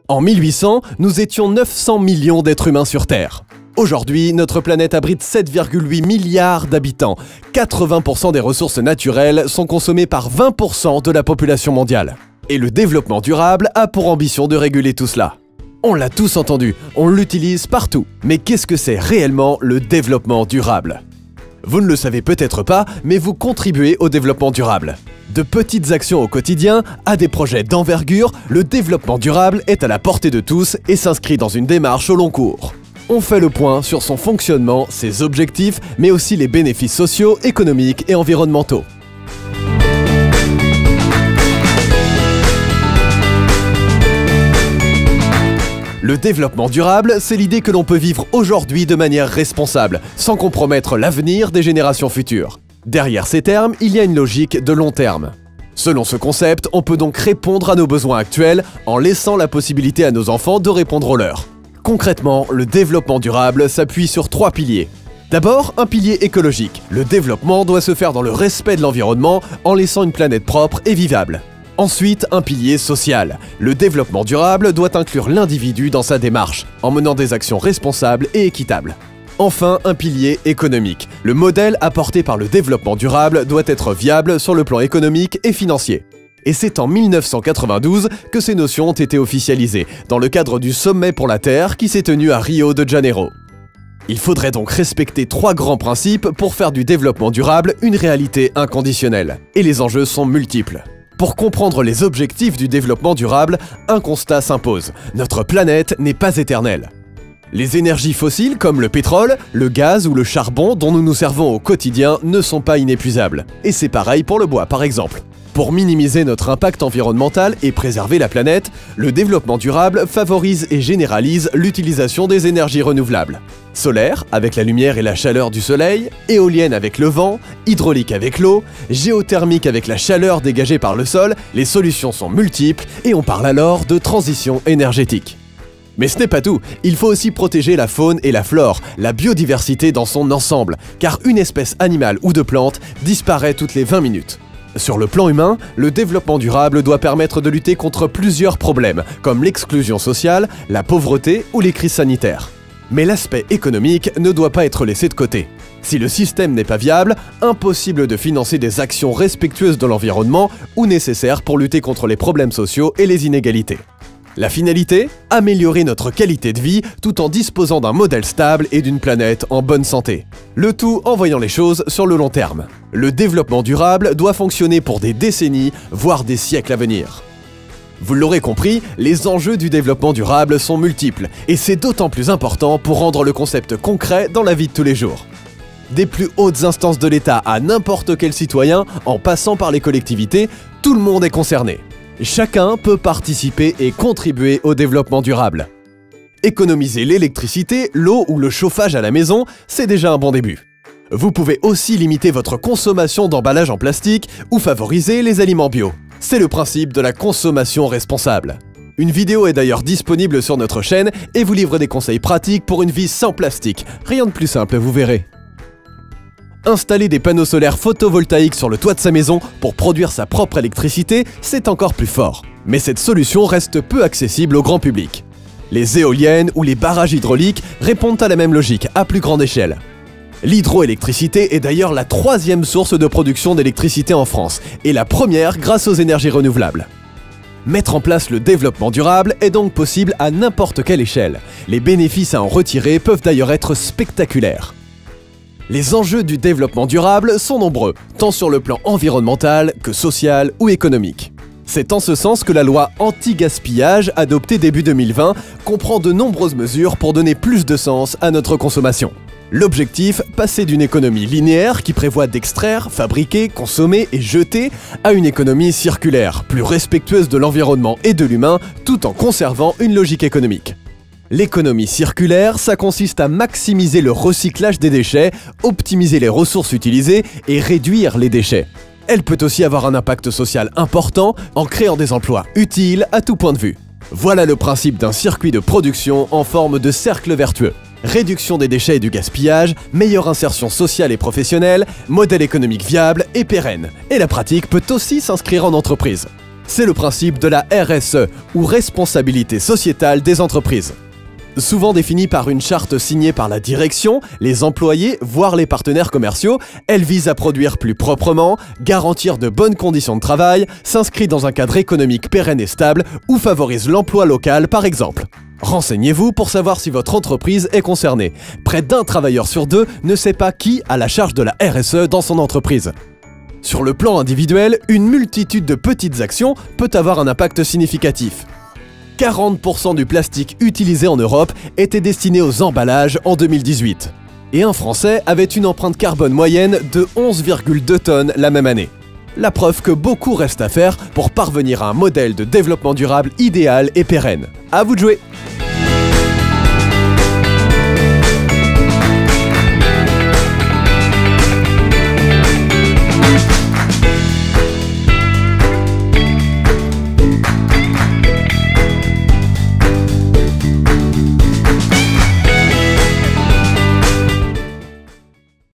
En 1800, nous étions 900 millions d'êtres humains sur Terre. Aujourd'hui, notre planète abrite 7,8 milliards d'habitants. 80% des ressources naturelles sont consommées par 20% de la population mondiale. Et le développement durable a pour ambition de réguler tout cela. On l'a tous entendu, on l'utilise partout. Mais qu'est-ce que c'est réellement le développement durable? Vous ne le savez peut-être pas, mais vous contribuez au développement durable. De petites actions au quotidien à des projets d'envergure, le développement durable est à la portée de tous et s'inscrit dans une démarche au long cours. On fait le point sur son fonctionnement, ses objectifs, mais aussi les bénéfices sociaux, économiques et environnementaux. Le développement durable, c'est l'idée que l'on peut vivre aujourd'hui de manière responsable, sans compromettre l'avenir des générations futures. Derrière ces termes, il y a une logique de long terme. Selon ce concept, on peut donc répondre à nos besoins actuels en laissant la possibilité à nos enfants de répondre aux leurs. Concrètement, le développement durable s'appuie sur 3 piliers. D'abord, un pilier écologique. Le développement doit se faire dans le respect de l'environnement en laissant une planète propre et vivable. Ensuite, un pilier social. Le développement durable doit inclure l'individu dans sa démarche, en menant des actions responsables et équitables. Enfin, un pilier économique. Le modèle apporté par le développement durable doit être viable sur le plan économique et financier. Et c'est en 1992 que ces notions ont été officialisées, dans le cadre du Sommet pour la Terre qui s'est tenu à Rio de Janeiro. Il faudrait donc respecter 3 grands principes pour faire du développement durable une réalité inconditionnelle. Et les enjeux sont multiples. Pour comprendre les objectifs du développement durable, un constat s'impose. Notre planète n'est pas éternelle. Les énergies fossiles comme le pétrole, le gaz ou le charbon dont nous nous servons au quotidien ne sont pas inépuisables. Et c'est pareil pour le bois par exemple. Pour minimiser notre impact environnemental et préserver la planète, le développement durable favorise et généralise l'utilisation des énergies renouvelables. Solaire, avec la lumière et la chaleur du soleil, éolienne avec le vent, hydraulique avec l'eau, géothermique avec la chaleur dégagée par le sol, les solutions sont multiples et on parle alors de transition énergétique. Mais ce n'est pas tout, il faut aussi protéger la faune et la flore, la biodiversité dans son ensemble, car une espèce animale ou de plante disparaît toutes les 20 minutes. Sur le plan humain, le développement durable doit permettre de lutter contre plusieurs problèmes, comme l'exclusion sociale, la pauvreté ou les crises sanitaires. Mais l'aspect économique ne doit pas être laissé de côté. Si le système n'est pas viable, impossible de financer des actions respectueuses de l'environnement ou nécessaires pour lutter contre les problèmes sociaux et les inégalités. La finalité? Améliorer notre qualité de vie tout en disposant d'un modèle stable et d'une planète en bonne santé. Le tout en voyant les choses sur le long terme. Le développement durable doit fonctionner pour des décennies, voire des siècles à venir. Vous l'aurez compris, les enjeux du développement durable sont multiples, et c'est d'autant plus important pour rendre le concept concret dans la vie de tous les jours. Des plus hautes instances de l'État à n'importe quel citoyen, en passant par les collectivités, tout le monde est concerné. Chacun peut participer et contribuer au développement durable. Économiser l'électricité, l'eau ou le chauffage à la maison, c'est déjà un bon début. Vous pouvez aussi limiter votre consommation d'emballage en plastique ou favoriser les aliments bio. C'est le principe de la consommation responsable. Une vidéo est d'ailleurs disponible sur notre chaîne et vous livre des conseils pratiques pour une vie sans plastique. Rien de plus simple, vous verrez. Installer des panneaux solaires photovoltaïques sur le toit de sa maison pour produire sa propre électricité, c'est encore plus fort. Mais cette solution reste peu accessible au grand public. Les éoliennes ou les barrages hydrauliques répondent à la même logique, à plus grande échelle. L'hydroélectricité est d'ailleurs la 3e source de production d'électricité en France, et la première grâce aux énergies renouvelables. Mettre en place le développement durable est donc possible à n'importe quelle échelle. Les bénéfices à en retirer peuvent d'ailleurs être spectaculaires. Les enjeux du développement durable sont nombreux, tant sur le plan environnemental que social ou économique. C'est en ce sens que la loi anti-gaspillage, adoptée début 2020, comprend de nombreuses mesures pour donner plus de sens à notre consommation. L'objectif, passer d'une économie linéaire qui prévoit d'extraire, fabriquer, consommer et jeter, à une économie circulaire, plus respectueuse de l'environnement et de l'humain, tout en conservant une logique économique. L'économie circulaire, ça consiste à maximiser le recyclage des déchets, optimiser les ressources utilisées et réduire les déchets. Elle peut aussi avoir un impact social important en créant des emplois utiles à tout point de vue. Voilà le principe d'un circuit de production en forme de cercle vertueux. Réduction des déchets et du gaspillage, meilleure insertion sociale et professionnelle, modèle économique viable et pérenne. Et la pratique peut aussi s'inscrire en entreprise. C'est le principe de la RSE, ou responsabilité sociétale des entreprises. Souvent définie par une charte signée par la direction, les employés, voire les partenaires commerciaux, elle vise à produire plus proprement, garantir de bonnes conditions de travail, s'inscrit dans un cadre économique pérenne et stable ou favorise l'emploi local par exemple. Renseignez-vous pour savoir si votre entreprise est concernée. Près d'un travailleur sur deux ne sait pas qui a la charge de la RSE dans son entreprise. Sur le plan individuel, une multitude de petites actions peut avoir un impact significatif. 40% du plastique utilisé en Europe était destiné aux emballages en 2018. Et un Français avait une empreinte carbone moyenne de 11,2 tonnes la même année. La preuve que beaucoup reste à faire pour parvenir à un modèle de développement durable idéal et pérenne. À vous de jouer!